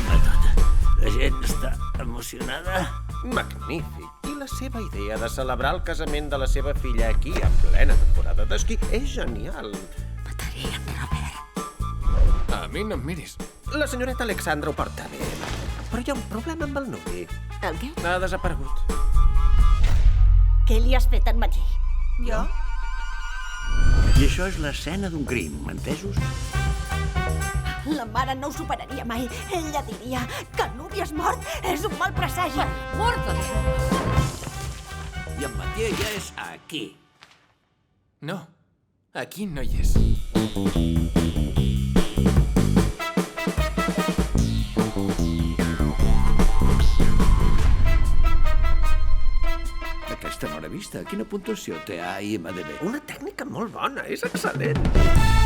calma tot. La gent està emocionada. Magnífic. I la seva idea de celebrar el casament de la seva filla aquí, en plena temporada d'esquí, és genial. Mataré en Robert. A mi no em miris. La senyoreta Alexandra ho porta bé, però hi ha un problema amb el nuvi. El què? Ha desaparegut. Què li has fet en Magí? Jo? I això és l'escena d'un crim, entesos? La mare no ho superaria mai. Ella diria que el nuvi és mort. És un mal presagi. Mort d'això. I en Mathieu ja és aquí. No, aquí no hi és. Aquesta no l'he vista. Quina puntuació té a IMDb? Una tècnica molt bona, és excel·lent.